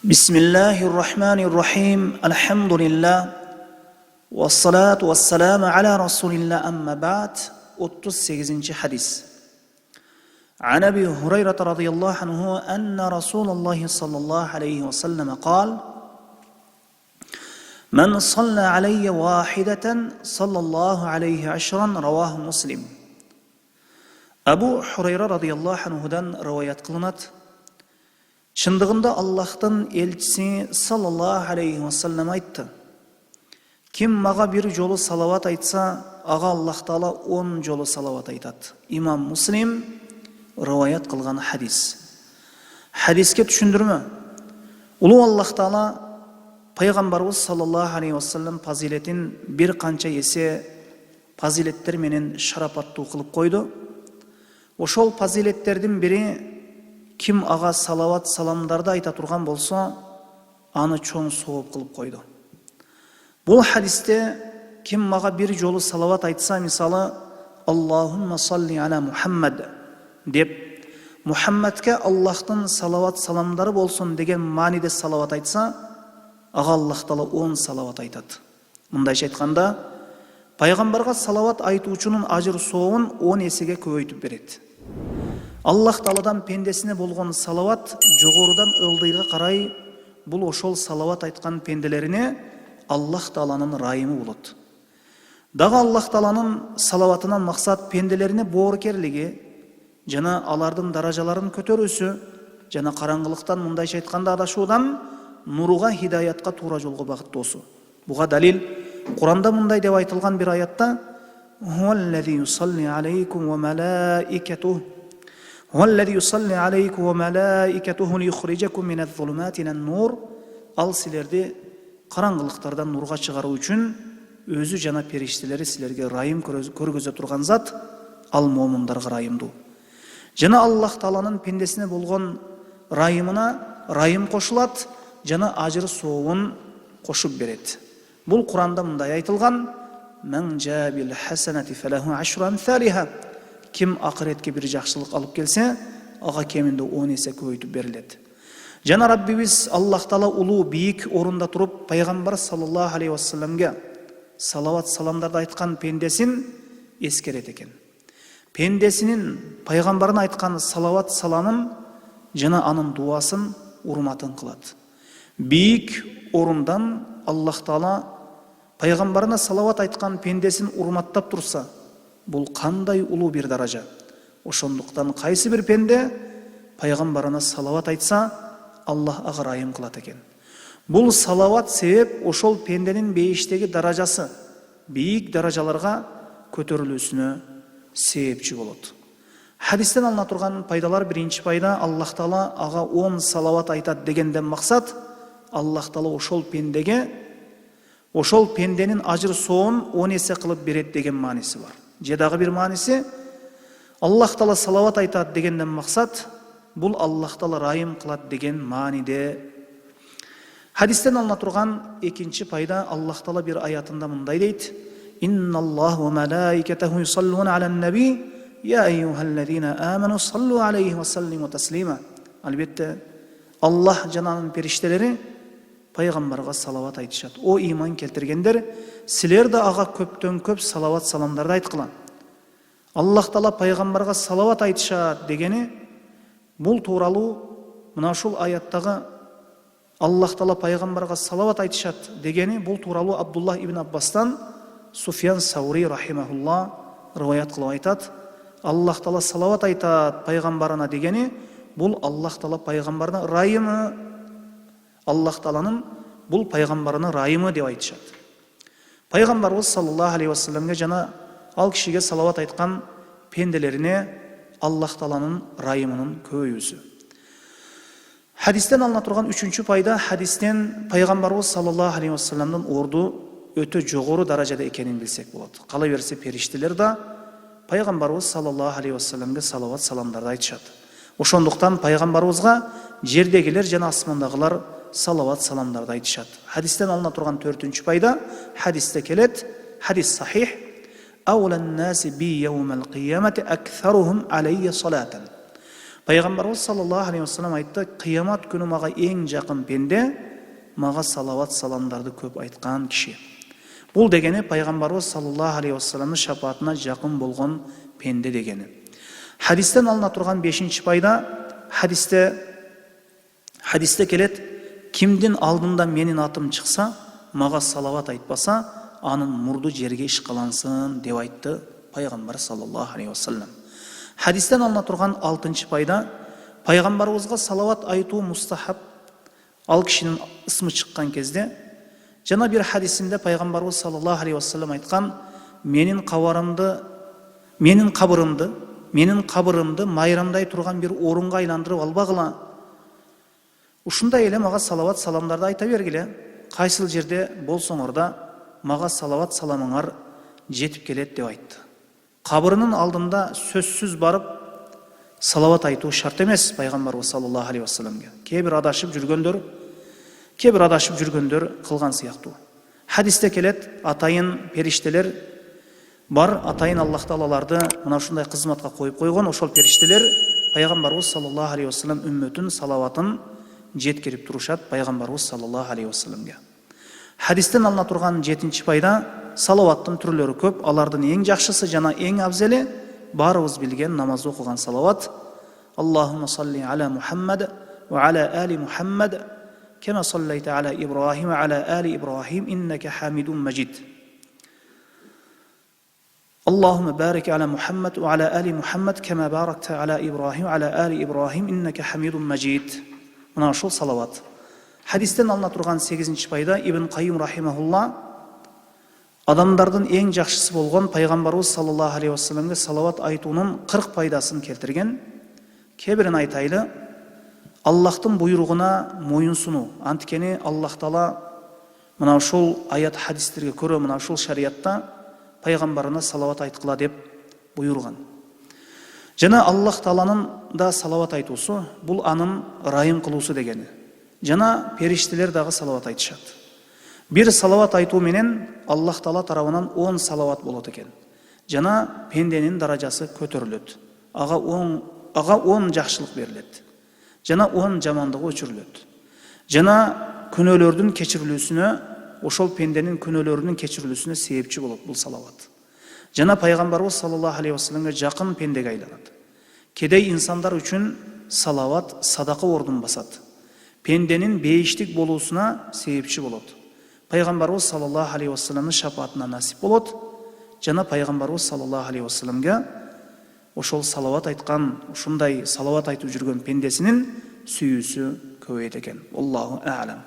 Bismillahirrahmanirrahim. Elhamdülillah. Vessalatu vesselamu ala Resulillah amma ba'd. 38. hadis. An Abi Hureyre radıyallahu anhu enne Resulullah sallallahu aleyhi ve sellem قال: Men salla aleyye vahideten sallallahu aleyhi aşran ravahu Muslim. Abu Hureyre radıyallahu anhudan rivayet kılınat. Шындығында Аллахтың елчісі саллаллаху алейхи вассалам айтты: Ким маға бір жолы салават айтса, аға Аллах Таала 10 жолы салават айтады. Имам Муслим риваят қылған хадис. Хадиске түшіндірме. Улы Аллах Таала пайғамбарымыз саллаллаху алейхи вассалам фазилетін бір қанша есе фазилеттер менен шарапаттуу қылып қойды. Ошол фазилеттердің бірі ким аға салават саламдарды айта тұрған болса, аны чоң соғып қылып қойды. Бұл хадисте ким маға бір жолы салават айтса, мисалы Аллахумма салли аля Мухаммад деп, Мухаммадке Аллахтың салават саламдары болсын деген маниде салават айтса, аға Аллах Таала 10 салават айтады. Мындайша айтқанда, пайғамбарға салават айтушының ажыр соғын 10 есеге көбейтіп береді. Аллах Тааладан пендесіне болған салават жоғарыдан ылдыйға қарай бұл ошол салават айтқан пенделеріне Аллах Тааланың райымы болады. Дағы Аллах Тааланың салаватынан мақсат пенделеріне боорукерлиги жана алардын даражаларын көтөрүүсү жана караңгылыктан мындайча айтканда адашуудан нуруга хидаятка туура жолго багыттоосу. Буга далил Куранда мындай деп айтылган бир аятта: "Хуаллази юсалли алейкум ва малаикатуһу وَالَّذِي يُصَلِّي عَلَيْكُمْ وَمَلَائِكَتُهُ لِيُخْرِجَكُمْ مِنَ الظُّلُمَاتِ إِلَى النُّورِ." Ал силерди караңгылыктардан нурга чыгаруу үчүн өзү жана периштелери силерге райым көргөзө турган зат, ал момундарга райымдуу. Жана Аллах Тааланын пендесине болгон райымына райым кошулат, жана ажыр соогун кошуп берет. Бул Куранда мындай айтылган: "Мен жабил хасанати фалаху ашру амсалиха." Ким ақыретке бір жақсылық алып келсе, аға кемінде 10 есе көбейтіп беріледі. Жана Раббибиз Аллах Таала улуу бийик орында туруп пайгамбар саллаллаху алейхи вассаламга салават саламдарды айткан пендесин эскерет экен. Пендесинин пайгамбарына айткан салават саламын жана анын дуасын урматын кылат. Бийик орундан Аллах Таала пайгамбарына салават айткан пендесин урматтап турса, бұл қандай улуу бир даража. Ошондуктан кайсы бир пенде пайгамбарына салават айтса, Аллах ага райым кылат экен. Бұл салават себеп ошол пенденин бейиштеги даражасы бийик даражаларга көтөрүлүүсүнө себепчи болот. Хадистен алына турган пайдалар: биринчи пайда, Аллах Таала ага 10 салават айтат дегенден максат, Аллах Таала ошол пенденин ажыр соон 10 есе кылып берет деген мааниси бар. Жедагы бир мааниси, Аллах Таала салават айтат дегенден максат, бул Аллах Таала райым кылат деген мааниде. Хадистен алына турган экинчи пайда, Аллах Таала бир аятында мындай дейт: "Инналлаха ва малаикатаху юсаллуна алан наби, я айюхаллазина аману саллу алейхи ва саллиму таслима." Албетте Аллах жананын периштелери пайгамбарга салават айтышат. О иман келтиргендер, силер да ага көптөн көп салават саламдарды айткыла. Аллах Таала пайгамбарга салават айтышат дегени, бул тууралуу мына ушул аяттагы Аллах Таала пайгамбарга салават айтышат дегени, бул тууралуу Абдуллах ибн Аббастан Суфьян Саури рахимахулла риваят кылып айтат. Аллах Таала салават айтат пайгамбарына дегени, бул Аллах Таала пайгамбарына райымы, Аллах Тааланын бул пайгамбарына райымы деп айтышат. Пайгамбарыбыз саллаллаху алейхи вассаламга жана ал кишиге салават айткан пенделерине Аллах Тааланын райымынын көбөйүүсү. Хадистен алына турган үчүнчү пайда, хадистен пайгамбарыбыз саллаллаху алейхи вассаламдын орду өтө жогору даражада экенин билсек болот. Кала берсе периштелер да пайгамбарыбыз саллаллаху алейхи вассаламга салават саламдарды айтышат. Ошондуктан пайгамбарыбызга жердегилер жана асмандагылар салават саламдарды айтышат. Хадистен алына турган 4-чү пайда, хадисте келет, хадис сахих: "Аулан наси би яумал киямати аксарухум алейя салатан." Пайғамбарымыз саллаллаху алейхи вассалам айтты: қиямат күні маға ең жақын пенде маға салават саламдарды көп айтқан кіші. Бұл дегені пайғамбарымыз саллаллаху алейхи вассаламның шапатына жақын болған пенде дегені. Хадистен алына тұрған 5-ші пайда, хадисте келет: кімден алдында менің атым шықса, маға салават айтпаса, анын мұрды жерге ішқалансын деп айтты пайғамбар саллаллаху алейхи вассалам. Хадистен алына тұрған 6-ші пайда, пайғамбарымызға салават айту мустахаб. Ал кішінің ысмы шыққан кезде, жана бір хадисінде пайғамбарымыз саллаллаху алейхи вассалам айтқан: менің қабырымды майрамдай тұрған бір орынға айландырып албағыла. Ушундай эле мага салават саламдарды айта бергиле. Кайсыл жерде болсоңорда мага салават саламыңар жетип келет деп айтты. Кабырынын алдында сөзсүз барып салават айтуу шарт эмес пайгамбарыбыз саллаллаху алейхи вассаламга. Кээ-бир адашып жүргөндөр кылган сыяктуу. Хадисте келет: атайын периштелер бар, атайын Аллах таалаларды мына ушундай кызматка коюп койгон. Ошол периштелер пайгамбарыбыз саллаллаху алейхи вассалам үммөтүн салаватын жеткирип турушат пайгамбарыбыз саллаллаху алейхи вассаламга. Хадистен алына турган 7-ші пайда, салаваттын түрлөрү көп. Алардын эң жакшысы жана эң абзели баарыбыз билген намаз окуган салават. Аллахумма салли аля Мухаммад ва аля али Мухаммад кема саллайта аля Ибрахим ва аля али Ибрахим иннака хамидун маджид. Аллахумма барик аля Мухаммад ва аля али Мухаммад кема баракта аля Ибрахим ва аля али Ибрахим иннака хамидун маджид. Мына ошол салават. Хадистен алына турган 8-ші пайда, Ибн Кайым рахимахулла адамдардын эң жакшысы болгон пайгамбарыбыз саллаллаху алейхи вассаламга салават айтуунун 40 пайдасын келтирген. Кээ-бирин айтайлы: Аллахтын буйругуна моюнсуну. Анткени Аллах таала мына ушул аят хадистерге көрө мына ушул шариятта пайгамбарына салават айткыла деп буйруган. Жана Аллах тааланын да салават айтуусу бул анын ырайым кылуусу дегени. Жана периштелер дагы салават айтышат. Бир салават айтуу менен Аллах таала тарабынан 10 салават болот экен. Жана пенденин даражасы көтөрүлөт. Ага 10 жакшылык берилет. Жана 10 жамандыгы өчүрүлөт. Жана күнөөлөрдүн кечирилүүсүнө, ошол пенденин күнөөлөрүнүн кечирилүүсүнө себепчи болот бул салават. Жана пайгамбарыбыз саллаллаху алейхи вассаламга жакын пендеге айланат. Кедей инсандар үчүн салават садака ордун басат. Пенденин бейиштик болуусуна себепчи болот. Пайгамбарыбыз саллаллаху алейхи вассаламдын шапаатына насип болот. Жана пайгамбарыбыз саллаллаху алейхи вассаламга ошол салават айткан, ушундай салават айтып жүргөн пендесинин сүйүүсү көбөйөт экен. Аллаху а'лам.